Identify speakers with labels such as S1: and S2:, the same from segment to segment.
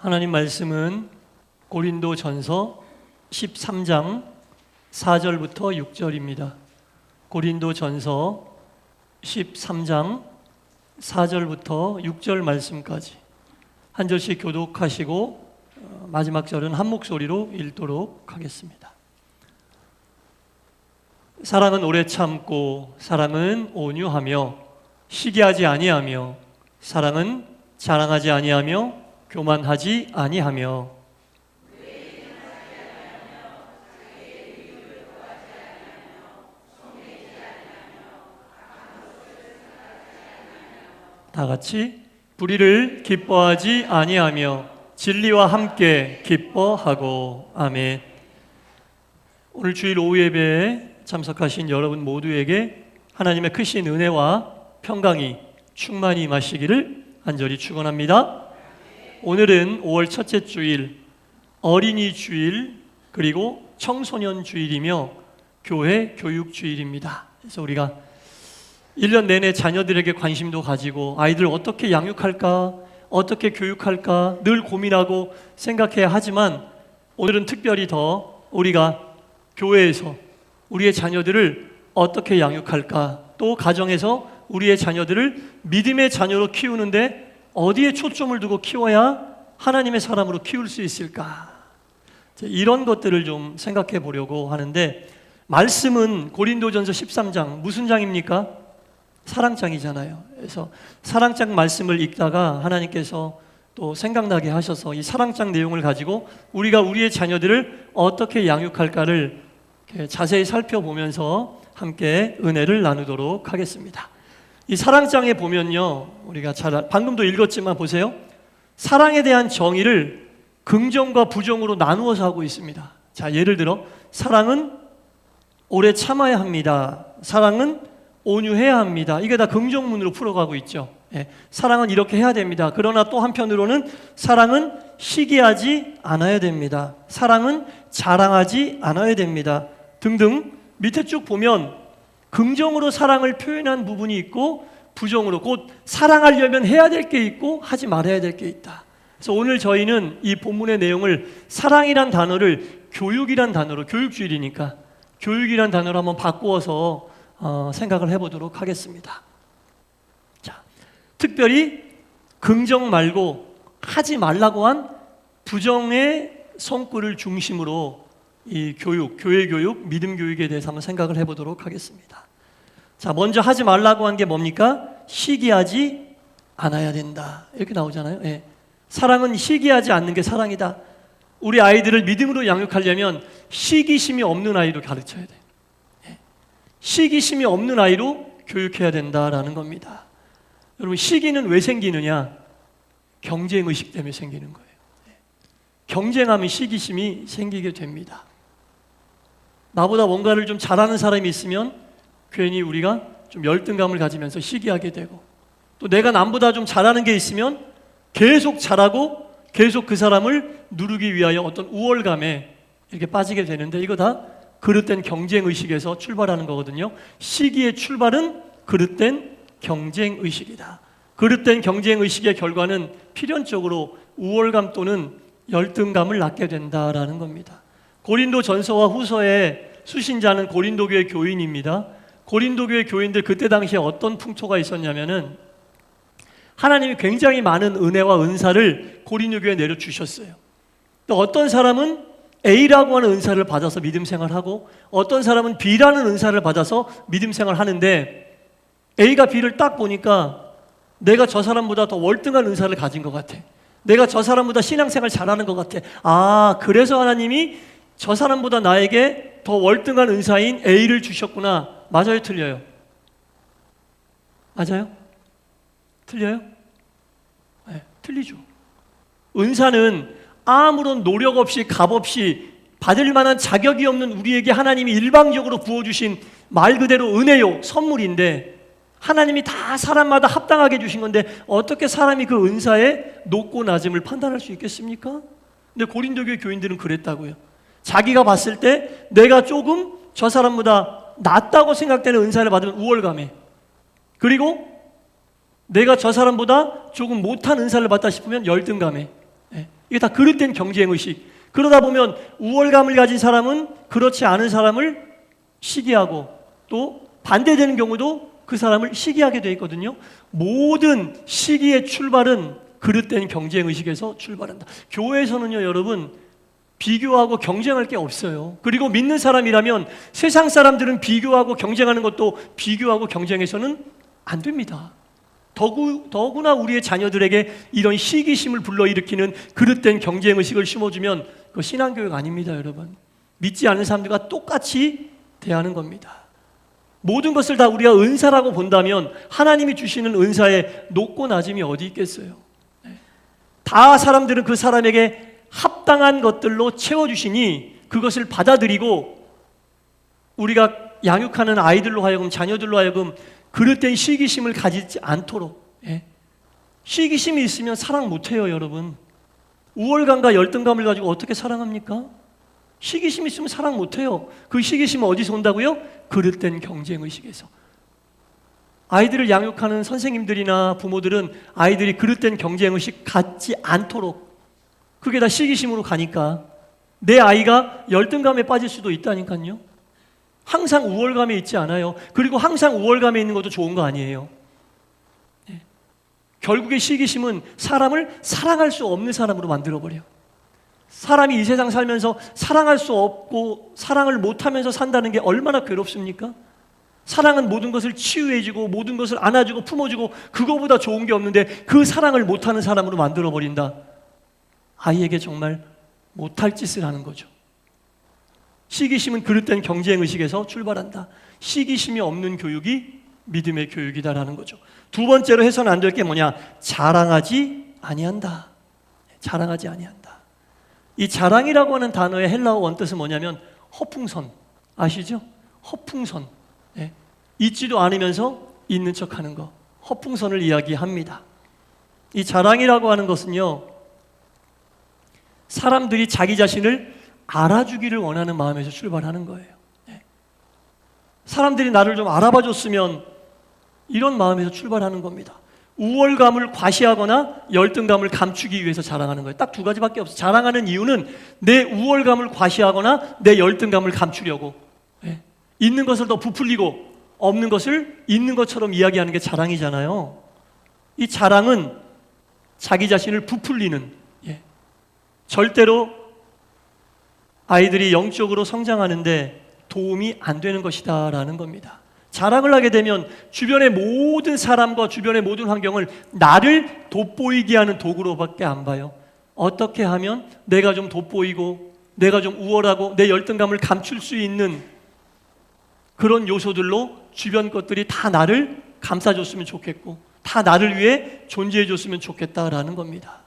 S1: 하나님 말씀은 고린도전서 13장 4절부터 6절입니다. 고린도전서 13장 4절부터 6절 말씀까지 한 절씩 교독하시고 마지막 절은 한 목소리로 읽도록 하겠습니다. 사랑은 오래 참고 사랑은 온유하며 시기하지 아니하며 사랑은 자랑하지 아니하며 교만하지 아니하며 다 같이 불의를 기뻐하지 아니하며 진리와 함께 기뻐하고 아멘. 오늘 주일 오후 예배에 참석하신 여러분 모두에게 하나님의 크신 은혜와 평강이 충만히 임하시기를 간절히 축원합니다. 오늘은 5월 첫째 주일, 어린이 주일, 그리고 청소년 주일이며 교회 교육 주일입니다. 그래서 우리가 1년 내내 자녀들에게 관심도 가지고 아이들 어떻게 양육할까, 어떻게 교육할까 늘 고민하고 생각해야 하지만 오늘은 특별히 더 우리가 교회에서 우리의 자녀들을 어떻게 양육할까, 또 가정에서 우리의 자녀들을 믿음의 자녀로 키우는데 어디에 초점을 두고 키워야 하나님의 사람으로 키울 수 있을까, 이런 것들을 좀 생각해 보려고 하는데, 말씀은 고린도전서 13장 무슨 장입니까? 사랑장이잖아요. 그래서 사랑장 말씀을 읽다가 하나님께서 또 생각나게 하셔서 이 사랑장 내용을 가지고 우리가 우리의 자녀들을 어떻게 양육할까를 자세히 살펴보면서 함께 은혜를 나누도록 하겠습니다. 이 사랑장에 보면요, 우리가 방금도 읽었지만 보세요. 사랑에 대한 정의를 긍정과 부정으로 나누어서 하고 있습니다. 자, 예를 들어 사랑은 오래 참아야 합니다. 사랑은 온유해야 합니다. 이게 다 긍정문으로 풀어가고 있죠. 사랑은 이렇게 해야 됩니다. 그러나 또 한편으로는 사랑은 시기하지 않아야 됩니다. 사랑은 자랑하지 않아야 됩니다. 등등 밑에 쭉 보면 긍정으로 사랑을 표현한 부분이 있고 부정으로, 곧 사랑하려면 해야 될 게 있고 하지 말아야 될 게 있다. 그래서 오늘 저희는 이 본문의 내용을 사랑이란 단어를 교육이란 단어로, 교육주일이니까 교육이란 단어로 한번 바꾸어서 생각을 해보도록 하겠습니다. 자, 특별히 긍정 말고 하지 말라고 한 부정의 성구를 중심으로 이 교육, 교회 교육, 믿음 교육에 대해서 한번 생각을 해보도록 하겠습니다. 자, 먼저 하지 말라고 한 게 뭡니까? 시기하지 않아야 된다, 이렇게 나오잖아요. 사랑은 시기하지 않는 게 사랑이다. 우리 아이들을 믿음으로 양육하려면 시기심이 없는 아이로 가르쳐야 돼요. 시기심이 없는 아이로 교육해야 된다라는 겁니다. 여러분, 시기는 왜 생기느냐? 경쟁의식 때문에 생기는 거예요. 경쟁하면 시기심이 생기게 됩니다. 나보다 뭔가를 좀 잘하는 사람이 있으면 괜히 우리가 좀 열등감을 가지면서 시기하게 되고, 또 내가 남보다 좀 잘하는 게 있으면 계속 잘하고 계속 그 사람을 누르기 위하여 어떤 우월감에 이렇게 빠지게 되는데, 이거 다 그릇된 경쟁의식에서 출발하는 거거든요. 시기의 출발은 그릇된 경쟁의식이다. 그릇된 경쟁의식의 결과는 필연적으로 우월감 또는 열등감을 낳게 된다라는 겁니다. 고린도 전서와 후서의 수신자는 고린도 교회 교인입니다. 고린도 교회 교인들 그때 당시에 어떤 풍토가 있었냐면은 하나님이 굉장히 많은 은혜와 은사를 고린도 교회에 내려주셨어요. 또 어떤 사람은 A라고 하는 은사를 받아서 믿음 생활하고, 어떤 사람은 B라는 은사를 받아서 믿음 생활하는데, A가 B를 딱 보니까 내가 저 사람보다 더 월등한 은사를 가진 것 같아. 내가 저 사람보다 신앙생활 잘하는 것 같아. 아, 그래서 하나님이 저 사람보다 나에게 더 월등한 은사인 A를 주셨구나. 맞아요, 틀려요? 맞아요? 틀려요? 네, 틀리죠. 은사는 아무런 노력 없이, 값 없이 받을 만한 자격이 없는 우리에게 하나님이 일방적으로 부어주신 말 그대로 은혜요, 선물인데, 하나님이 다 사람마다 합당하게 주신 건데 어떻게 사람이 그 은사의 높고 낮음을 판단할 수 있겠습니까? 근데 고린도 교회 교인들은 그랬다고요. 자기가 봤을 때 내가 조금 저 사람보다 낫다고 생각되는 은사를 받으면 우월감에, 그리고 내가 저 사람보다 조금 못한 은사를 받다 싶으면 열등감에, 이게 다 그릇된 경쟁의식. 그러다 보면 우월감을 가진 사람은 그렇지 않은 사람을 시기하고, 또 반대되는 경우도 그 사람을 시기하게 되어 있거든요. 모든 시기의 출발은 그릇된 경쟁의식에서 출발한다. 교회에서는요, 여러분, 비교하고 경쟁할 게 없어요. 그리고 믿는 사람이라면 세상 사람들은 비교하고 경쟁하는 것도 비교하고 경쟁해서는 안 됩니다. 더구나 우리의 자녀들에게 이런 시기심을 불러일으키는 그릇된 경쟁의식을 심어주면 그거 신앙교육 아닙니다, 여러분. 믿지 않는 사람들과 똑같이 대하는 겁니다. 모든 것을 다 우리가 은사라고 본다면 하나님이 주시는 은사에 높고 낮음이 어디 있겠어요? 다 사람들은 그 사람에게 합당한 것들로 채워주시니 그것을 받아들이고, 우리가 양육하는 아이들로 하여금, 자녀들로 하여금 그릇된 시기심을 가지지 않도록. 시기심이 있으면 사랑 못해요, 여러분. 우월감과 열등감을 가지고 어떻게 사랑합니까? 시기심이 있으면 사랑 못해요. 그 시기심은 어디서 온다고요? 그릇된 경쟁의식에서. 아이들을 양육하는 선생님들이나 부모들은 아이들이 그릇된 경쟁의식 갖지 않도록, 그게 다 시기심으로 가니까 내 아이가 열등감에 빠질 수도 있다니까요. 항상 우월감에 있지 않아요. 그리고 항상 우월감에 있는 것도 좋은 거 아니에요. 결국에 시기심은 사람을 사랑할 수 없는 사람으로 만들어버려요. 사람이 이 세상 살면서 사랑할 수 없고 사랑을 못하면서 산다는 게 얼마나 괴롭습니까? 사랑은 모든 것을 치유해주고 모든 것을 안아주고 품어주고 그거보다 좋은 게 없는데 그 사랑을 못하는 사람으로 만들어버린다. 아이에게 정말 못할 짓을 하는 거죠. 시기심은 그릇된 경쟁의식에서 출발한다. 시기심이 없는 교육이 믿음의 교육이다라는 거죠. 두 번째로 해서는 안 될 게 뭐냐? 자랑하지 아니한다. 자랑하지 아니한다. 이 자랑이라고 하는 단어의 헬라어 원뜻은 뭐냐면 허풍선. 아시죠? 허풍선. 있지도 않으면서 있는 척하는 거. 허풍선을 이야기합니다. 이 자랑이라고 하는 것은요, 사람들이 자기 자신을 알아주기를 원하는 마음에서 출발하는 거예요. 사람들이 나를 좀 알아봐 줬으면, 이런 마음에서 출발하는 겁니다. 우월감을 과시하거나 열등감을 감추기 위해서 자랑하는 거예요. 딱 두 가지밖에 없어요. 자랑하는 이유는 내 우월감을 과시하거나 내 열등감을 감추려고. 있는 것을 더 부풀리고 없는 것을 있는 것처럼 이야기하는 게 자랑이잖아요. 이 자랑은 자기 자신을 부풀리는, 절대로 아이들이 영적으로 성장하는데 도움이 안 되는 것이다라는 겁니다. 자랑을 하게 되면 주변의 모든 사람과 주변의 모든 환경을 나를 돋보이게 하는 도구로밖에 안 봐요. 어떻게 하면 내가 좀 돋보이고 내가 좀 우월하고 내 열등감을 감출 수 있는 그런 요소들로 주변 것들이 다 나를 감싸줬으면 좋겠고 다 나를 위해 존재해줬으면 좋겠다라는 겁니다.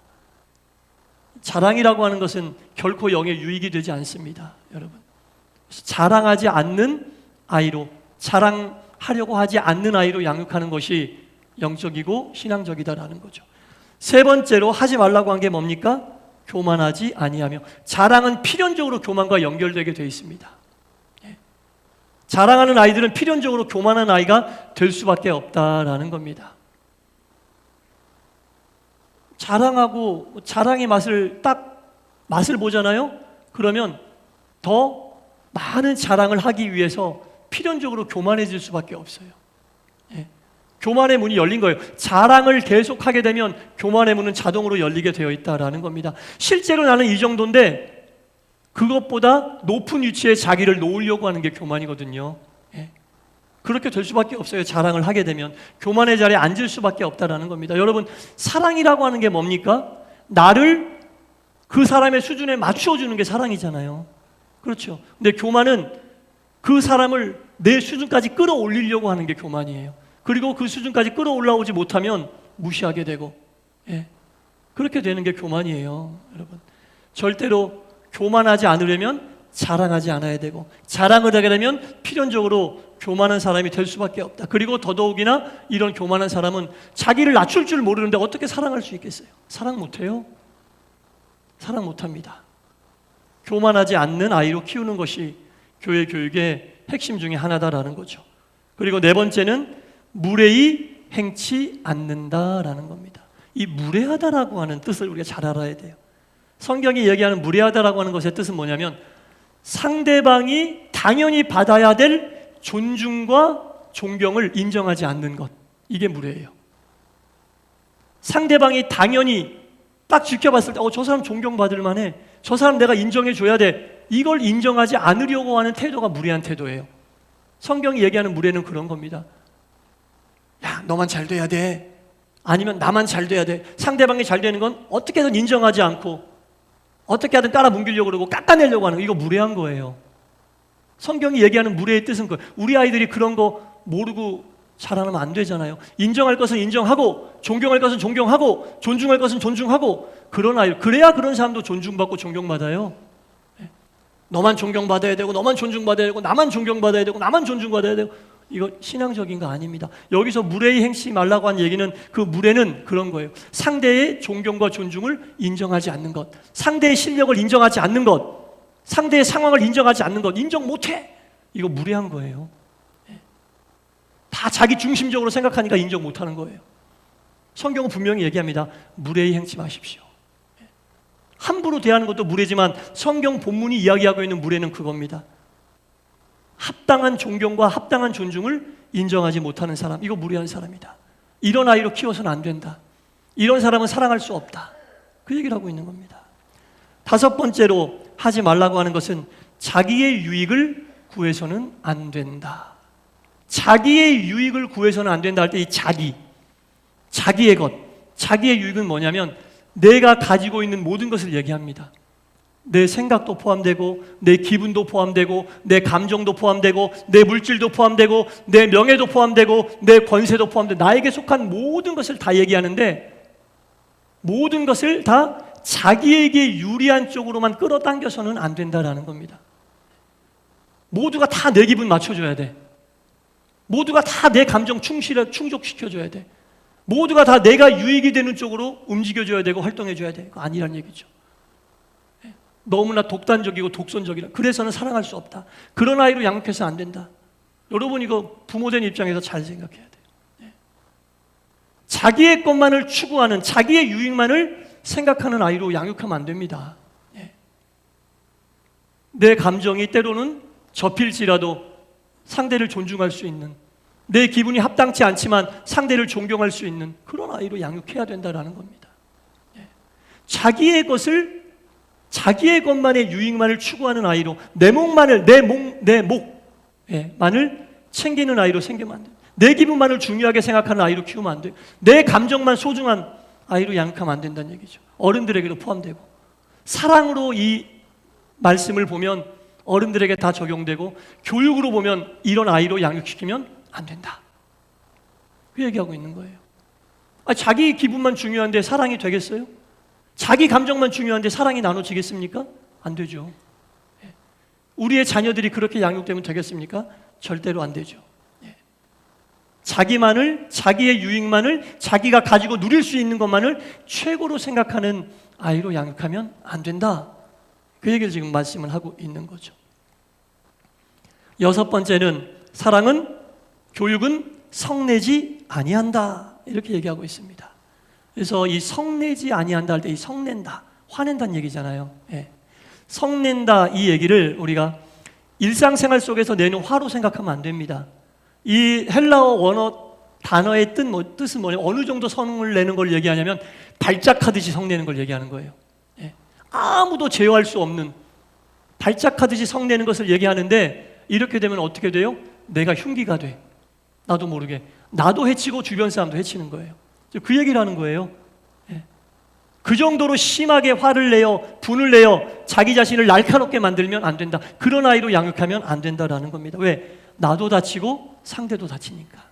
S1: 자랑이라고 하는 것은 결코 영의 유익이 되지 않습니다, 여러분. 자랑하지 않는 아이로, 자랑하려고 하지 않는 아이로 양육하는 것이 영적이고 신앙적이다라는 거죠. 세 번째로 하지 말라고 한 게 뭡니까? 교만하지 아니하며. 자랑은 필연적으로 교만과 연결되게 되어 있습니다. 자랑하는 아이들은 필연적으로 교만한 아이가 될 수밖에 없다라는 겁니다. 자랑하고 자랑의 맛을 보잖아요. 그러면 더 많은 자랑을 하기 위해서 필연적으로 교만해질 수밖에 없어요. 교만의 문이 열린 거예요. 자랑을 계속하게 되면 교만의 문은 자동으로 열리게 되어 있다라는 겁니다. 실제로 나는 이 정도인데 그것보다 높은 위치에 자기를 놓으려고 하는 게 교만이거든요. 그렇게 될 수밖에 없어요. 자랑을 하게 되면 교만의 자리에 앉을 수밖에 없다라는 겁니다. 여러분, 사랑이라고 하는 게 뭡니까? 나를 그 사람의 수준에 맞추어주는 게 사랑이잖아요. 그렇죠. 근데 교만은 그 사람을 내 수준까지 끌어올리려고 하는 게 교만이에요. 그리고 그 수준까지 끌어올라오지 못하면 무시하게 되고, 그렇게 되는 게 교만이에요, 여러분. 절대로 교만하지 않으려면 자랑하지 않아야 되고, 자랑을 하게 되면 필연적으로 교만한 사람이 될 수밖에 없다. 그리고 더더욱이나 이런 교만한 사람은 자기를 낮출 줄 모르는데 어떻게 사랑할 수 있겠어요? 사랑 못해요? 사랑 못합니다. 교만하지 않는 아이로 키우는 것이 교회 교육의 핵심 중에 하나다라는 거죠. 그리고 네 번째는 무례히 행치 않는다라는 겁니다. 이 무례하다라고 하는 뜻을 우리가 잘 알아야 돼요. 성경이 얘기하는 무례하다라고 하는 것의 뜻은 뭐냐면 상대방이 당연히 받아야 될 존중과 존경을 인정하지 않는 것. 이게 무례예요. 상대방이 당연히 딱 지켜봤을 때 저 사람 존경받을 만해. 저 사람 내가 인정해줘야 돼. 이걸 인정하지 않으려고 하는 태도가 무례한 태도예요. 성경이 얘기하는 무례는 그런 겁니다. 야, 너만 잘 돼야 돼. 아니면 나만 잘 돼야 돼. 상대방이 잘 되는 건 어떻게든 인정하지 않고 어떻게 하든 따라 뭉기려고 그러고 깎아내려고 하는 거, 이거 무례한 거예요. 성경이 얘기하는 무례의 뜻은 그거예요. 우리 아이들이 그런 거 모르고 자라나면 안 되잖아요. 인정할 것은 인정하고 존경할 것은 존경하고 존중할 것은 존중하고 그런 아이, 그래야 그런 사람도 존중받고 존경받아요. 너만 존경받아야 되고 너만 존중받아야 되고 나만 존경받아야 되고 나만 존중받아야 되고, 이거 신앙적인 거 아닙니다. 여기서 무례히 행치 말라고 한 얘기는 그 무례는 그런 거예요. 상대의 존경과 존중을 인정하지 않는 것, 상대의 실력을 인정하지 않는 것, 상대의 상황을 인정하지 않는 것, 인정 못해. 이거 무례한 거예요. 다 자기 중심적으로 생각하니까 인정 못하는 거예요. 성경은 분명히 얘기합니다. 무례히 행치 마십시오. 함부로 대하는 것도 무례지만 성경 본문이 이야기하고 있는 무례는 그겁니다. 합당한 존경과 합당한 존중을 인정하지 못하는 사람, 이거 무례한 사람이다. 이런 아이로 키워서는 안 된다. 이런 사람은 사랑할 수 없다. 그 얘기를 하고 있는 겁니다. 다섯 번째로 하지 말라고 하는 것은 자기의 유익을 구해서는 안 된다. 자기의 유익을 구해서는 안 된다 할 때 이 자기의 것, 자기의 유익은 뭐냐면 내가 가지고 있는 모든 것을 얘기합니다. 내 생각도 포함되고 내 기분도 포함되고 내 감정도 포함되고 내 물질도 포함되고 내 명예도 포함되고 내 권세도 포함되고 나에게 속한 모든 것을 다 얘기하는데, 모든 것을 다 자기에게 유리한 쪽으로만 끌어당겨서는 안 된다라는 겁니다. 모두가 다 내 기분 맞춰줘야 돼. 모두가 다 내 감정 충족시켜줘야 돼. 모두가 다 내가 유익이 되는 쪽으로 움직여줘야 되고 활동해줘야 돼. 그거 아니란 얘기죠. 너무나 독단적이고 독선적이라. 그래서는 사랑할 수 없다. 그런 아이로 양육해서 안 된다. 여러분, 이거 부모된 입장에서 잘 생각해야 돼요. 자기의 것만을 추구하는, 자기의 유익만을 생각하는 아이로 양육하면 안 됩니다. 내 감정이 때로는 접힐지라도 상대를 존중할 수 있는, 내 기분이 합당치 않지만 상대를 존경할 수 있는 그런 아이로 양육해야 된다는 겁니다. 자기의 것을, 자기의 것만의 유익만을 추구하는 아이로, 내 목만을, 내 목만을 챙기는 아이로 생기면 안 돼요. 내 기분만을 중요하게 생각하는 아이로 키우면 안 돼요. 내 감정만 소중한 아이로 양육하면 안 된다는 얘기죠. 어른들에게도 포함되고. 사랑으로 이 말씀을 보면 어른들에게 다 적용되고, 교육으로 보면 이런 아이로 양육시키면 안 된다. 그 얘기하고 있는 거예요. 자기 기분만 중요한데 사랑이 되겠어요? 자기 감정만 중요한데 사랑이 나눠지겠습니까? 안 되죠. 우리의 자녀들이 그렇게 양육되면 되겠습니까? 절대로 안 되죠. 자기만을, 자기의 유익만을, 자기가 가지고 누릴 수 있는 것만을 최고로 생각하는 아이로 양육하면 안 된다. 그 얘기를 지금 말씀을 하고 있는 거죠. 여섯 번째는 사랑은, 교육은 성내지 아니한다. 이렇게 얘기하고 있습니다. 그래서 이 성내지 아니한다 할 때 이 성낸다, 화낸다는 얘기잖아요. 성낸다, 이 얘기를 우리가 일상생활 속에서 내는 화로 생각하면 안 됩니다. 이 헬라어 원어 단어의 뜻은 뭐냐면 어느 정도 성을 내는 걸 얘기하냐면 발작하듯이 성내는 걸 얘기하는 거예요. 아무도 제어할 수 없는 발작하듯이 성내는 것을 얘기하는데, 이렇게 되면 어떻게 돼요? 내가 흉기가 돼. 나도 모르게. 나도 해치고 주변 사람도 해치는 거예요. 그 얘기를 하는 거예요. 그 정도로 심하게 화를 내어, 분을 내어 자기 자신을 날카롭게 만들면 안 된다. 그런 아이로 양육하면 안 된다라는 겁니다. 왜? 나도 다치고 상대도 다치니까.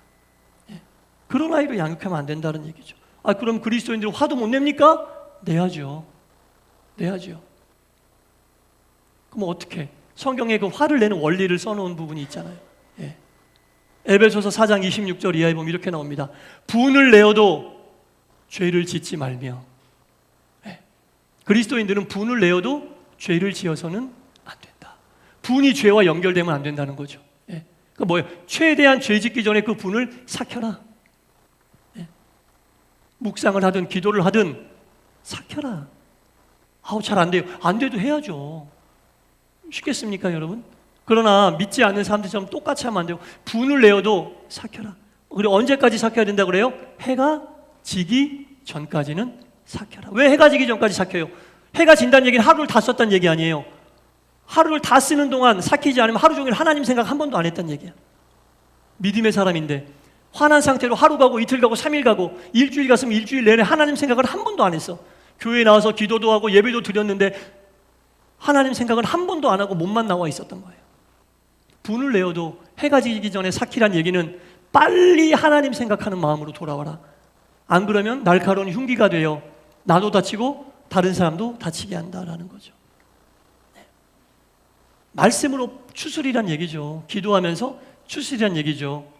S1: 그런 아이로 양육하면 안 된다는 얘기죠. 그럼 그리스도인들은 화도 못 냅니까? 내야죠. 내야죠. 그럼 어떻게? 성경에 그 화를 내는 원리를 써놓은 부분이 있잖아요. 에베소서 4장 26절 이하에 보면 이렇게 나옵니다. 분을 내어도 죄를 짓지 말며. 그리스도인들은 분을 내어도 죄를 지어서는 안 된다. 분이 죄와 연결되면 안 된다는 거죠. 그 뭐예요? 최대한 죄 짓기 전에 그 분을 삭혀라. 묵상을 하든 기도를 하든 삭혀라. 잘 안 돼요. 안 돼도 해야죠. 쉽겠습니까, 여러분? 그러나 믿지 않는 사람들처럼 똑같이 하면 안 돼요. 분을 내어도 삭혀라. 그리고 언제까지 삭혀야 된다고 그래요? 해가 지기 전까지는 삭혀라. 왜 해가 지기 전까지 삭혀요? 해가 진다는 얘기는 하루를 다 썼다는 얘기 아니에요. 하루를 다 쓰는 동안 삭히지 않으면 하루 종일 하나님 생각 한 번도 안 했다는 얘기야. 믿음의 사람인데 화난 상태로 하루 가고 이틀 가고 3일 가고 일주일 갔으면 일주일 내내 하나님 생각을 한 번도 안 했어. 교회에 나와서 기도도 하고 예배도 드렸는데 하나님 생각을 한 번도 안 하고 몸만 나와 있었던 거예요. 분을 내어도 해가 지기 전에 삭히란 얘기는 빨리 하나님 생각하는 마음으로 돌아와라. 안 그러면 날카로운 흉기가 되어 나도 다치고 다른 사람도 다치게 한다라는 거죠. 네. 말씀으로 추스리란 얘기죠. 기도하면서 추스리란 얘기죠.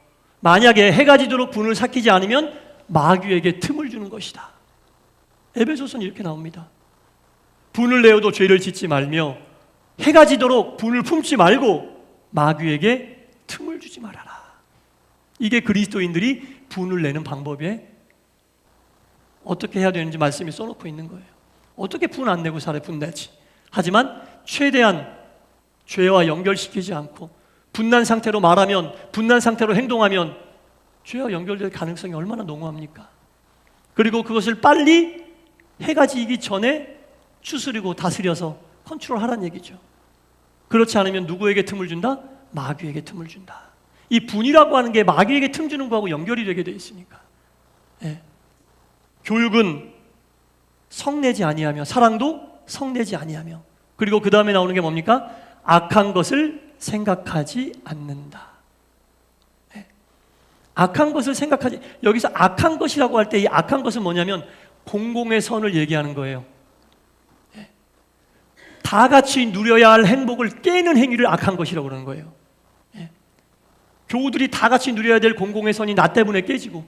S1: 만약에 해가 지도록 분을 삭히지 않으면 마귀에게 틈을 주는 것이다. 에베소서는 이렇게 나옵니다. 분을 내어도 죄를 짓지 말며 해가 지도록 분을 품지 말고 마귀에게 틈을 주지 말아라. 이게 그리스도인들이 분을 내는 방법에 어떻게 해야 되는지 말씀이 써놓고 있는 거예요. 어떻게 분 안 내고 살아? 분 내지. 하지만 최대한 죄와 연결시키지 않고 분난 상태로 말하면, 분난 상태로 행동하면 죄와 연결될 가능성이 얼마나 농후합니까? 그리고 그것을 빨리 해가 지기 전에 추스리고 다스려서 컨트롤하라는 얘기죠. 그렇지 않으면 누구에게 틈을 준다? 마귀에게 틈을 준다. 이 분이라고 하는 게 마귀에게 틈 주는 거하고 연결이 되게 돼 있으니까. 예. 교육은 성내지 아니하며 사랑도 성내지 아니하며 그리고 그 다음에 나오는 게 뭡니까? 악한 것을 생각하지 않는다. 네. 악한 것을 생각하지, 여기서 악한 것이라고 할 때 이 악한 것은 뭐냐면 공공의 선을 얘기하는 거예요. 네. 다 같이 누려야 할 행복을 깨는 행위를 악한 것이라고 그러는 거예요. 네. 교우들이 다 같이 누려야 될 공공의 선이 나 때문에 깨지고,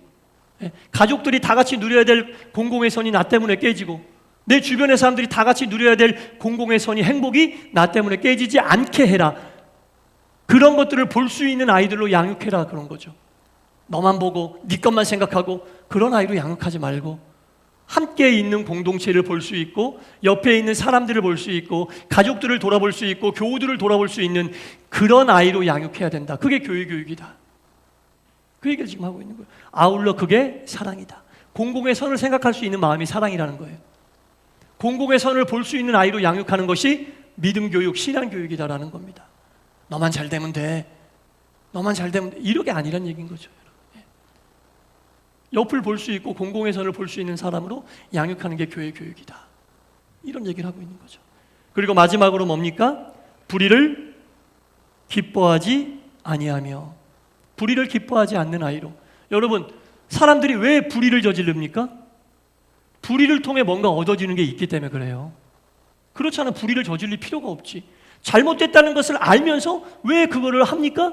S1: 네. 가족들이 다 같이 누려야 될 공공의 선이 나 때문에 깨지고, 내 주변의 사람들이 다 같이 누려야 될 공공의 선이, 행복이 나 때문에 깨지지 않게 해라. 그런 것들을 볼 수 있는 아이들로 양육해라, 그런 거죠. 너만 보고 네 것만 생각하고 그런 아이로 양육하지 말고 함께 있는 공동체를 볼 수 있고 옆에 있는 사람들을 볼 수 있고 가족들을 돌아볼 수 있고 교우들을 돌아볼 수 있는 그런 아이로 양육해야 된다. 그게 교육이다. 그 얘기를 지금 하고 있는 거예요. 아울러 그게 사랑이다. 공공의 선을 생각할 수 있는 마음이 사랑이라는 거예요. 공공의 선을 볼 수 있는 아이로 양육하는 것이 믿음 교육, 신앙 교육이다라는 겁니다. 너만 잘 되면 돼. 너만 잘 되면 돼. 이렇게 아니란 얘기인 거죠. 옆을 볼 수 있고 공공의 선을 볼 수 있는 사람으로 양육하는 게 교회 교육이다. 이런 얘기를 하고 있는 거죠. 그리고 마지막으로 뭡니까? 불의를 기뻐하지 아니하며. 불의를 기뻐하지 않는 아이로. 여러분, 사람들이 왜 불의를 저지릅니까? 불의를 통해 뭔가 얻어지는 게 있기 때문에 그래요. 그렇지 않으면 불의를 저질릴 필요가 없지. 잘못됐다는 것을 알면서 왜 그거를 합니까?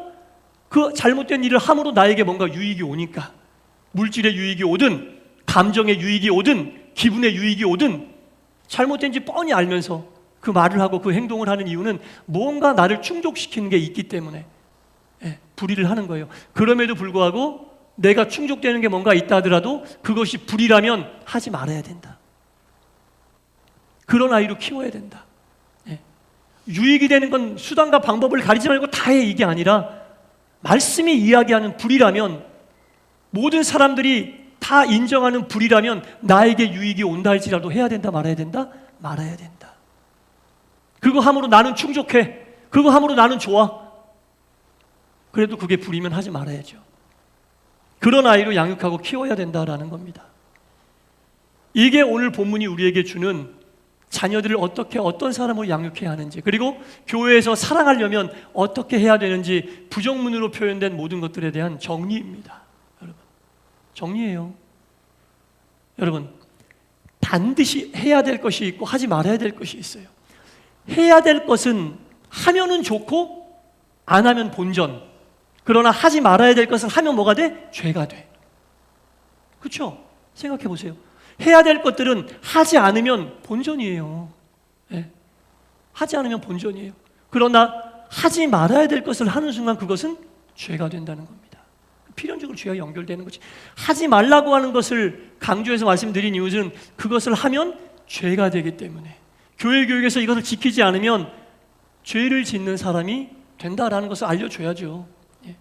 S1: 그 잘못된 일을 함으로 나에게 뭔가 유익이 오니까. 물질의 유익이 오든 감정의 유익이 오든 기분의 유익이 오든 잘못된지 뻔히 알면서 그 말을 하고 그 행동을 하는 이유는 뭔가 나를 충족시키는 게 있기 때문에 불의를 하는 거예요. 그럼에도 불구하고 내가 충족되는 게 뭔가 있다 하더라도 그것이 불의라면 하지 말아야 된다. 그런 아이로 키워야 된다. 유익이 되는 건 수단과 방법을 가리지 말고 다 해, 이게 아니라 말씀이 이야기하는 불의라면, 모든 사람들이 다 인정하는 불의라면 나에게 유익이 온다 할지라도 해야 된다, 말아야 된다? 말아야 된다. 그거 함으로 나는 충족해. 그거 함으로 나는 좋아. 그래도 그게 불의면 하지 말아야죠. 그런 아이로 양육하고 키워야 된다라는 겁니다. 이게 오늘 본문이 우리에게 주는 자녀들을 어떻게, 어떤 사람으로 양육해야 하는지, 그리고 교회에서 사랑하려면 어떻게 해야 되는지 부정문으로 표현된 모든 것들에 대한 정리입니다. 여러분, 정리예요. 여러분, 반드시 해야 될 것이 있고 하지 말아야 될 것이 있어요. 해야 될 것은 하면은 좋고 안 하면 본전. 그러나 하지 말아야 될 것은 하면 뭐가 돼? 죄가 돼. 그렇죠? 생각해 보세요. 해야 될 것들은 하지 않으면 본전이에요. 네. 하지 않으면 본전이에요. 그러나 하지 말아야 될 것을 하는 순간 그것은 죄가 된다는 겁니다. 필연적으로 죄와 연결되는 거지. 하지 말라고 하는 것을 강조해서 말씀드린 이유는 그것을 하면 죄가 되기 때문에, 교회 교육에서 이것을 지키지 않으면 죄를 짓는 사람이 된다라는 것을 알려줘야죠. 예.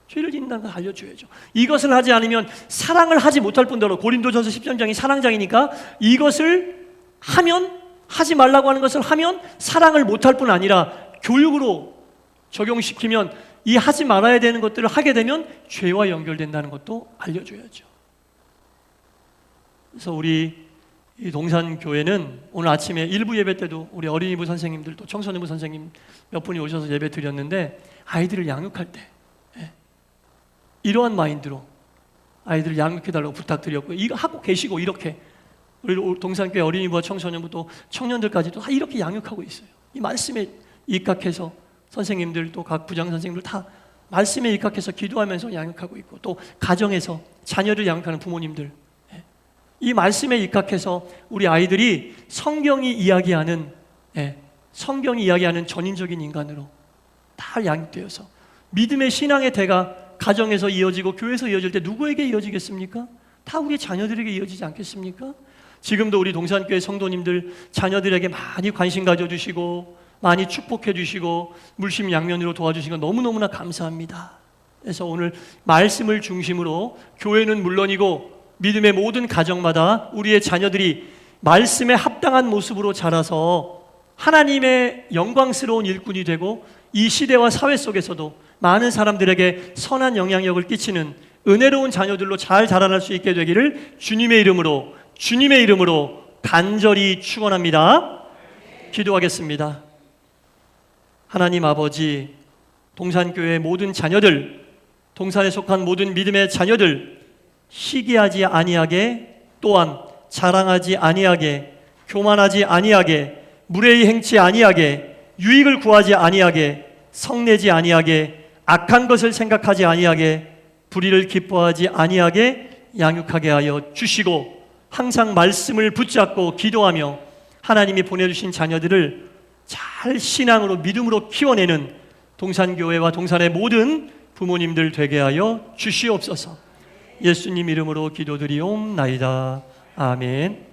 S1: 죄를 짓는다는 것을 알려줘야죠. 이것을 하지 않으면 사랑을 하지 못할 뿐더러, 고린도전서 13장이 사랑장이니까 이것을 하면, 하지 말라고 하는 것을 하면 사랑을 못할 뿐 아니라 교육으로 적용시키면 이 하지 말아야 되는 것들을 하게 되면 죄와 연결된다는 것도 알려줘야죠. 그래서 우리 이 동산교회는 오늘 아침에 일부 예배 때도 우리 어린이부 선생님들 또 청소년부 선생님 몇 분이 오셔서 예배 드렸는데, 아이들을 양육할 때 이러한 마인드로 아이들을 양육해달라고 부탁드렸고, 이거 하고 계시고, 이렇게 우리 동산교회 어린이부와 청소년부 또 청년들까지도 다 이렇게 양육하고 있어요. 이 말씀에 입각해서 선생님들 또 각 부장 선생님들 다 말씀에 입각해서 기도하면서 양육하고 있고, 또 가정에서 자녀를 양육하는 부모님들, 이 말씀에 입각해서 우리 아이들이 성경이 이야기하는 전인적인 인간으로 다 양육되어서 믿음의 신앙의 대가 가정에서 이어지고 교회에서 이어질 때 누구에게 이어지겠습니까? 다 우리 자녀들에게 이어지지 않겠습니까? 지금도 우리 동산교회 성도님들 자녀들에게 많이 관심 가져주시고 많이 축복해 주시고 물심양면으로 도와주시는 거 너무너무나 감사합니다. 그래서 오늘 말씀을 중심으로 교회는 물론이고 믿음의 모든 가정마다 우리의 자녀들이 말씀에 합당한 모습으로 자라서 하나님의 영광스러운 일꾼이 되고 이 시대와 사회 속에서도 많은 사람들에게 선한 영향력을 끼치는 은혜로운 자녀들로 잘 자라날 수 있게 되기를 주님의 이름으로 간절히 축원합니다. 기도하겠습니다. 하나님 아버지, 동산교회의 모든 자녀들, 동산에 속한 모든 믿음의 자녀들, 시기하지 아니하게, 또한 자랑하지 아니하게, 교만하지 아니하게, 무례히 행치 아니하게, 유익을 구하지 아니하게, 성내지 아니하게, 악한 것을 생각하지 아니하게, 불의를 기뻐하지 아니하게 양육하게 하여 주시고, 항상 말씀을 붙잡고 기도하며 하나님이 보내주신 자녀들을 잘 신앙으로 믿음으로 키워내는 동산교회와 동산의 모든 부모님들 되게 하여 주시옵소서. 예수님 이름으로 기도드리옵나이다. 아멘.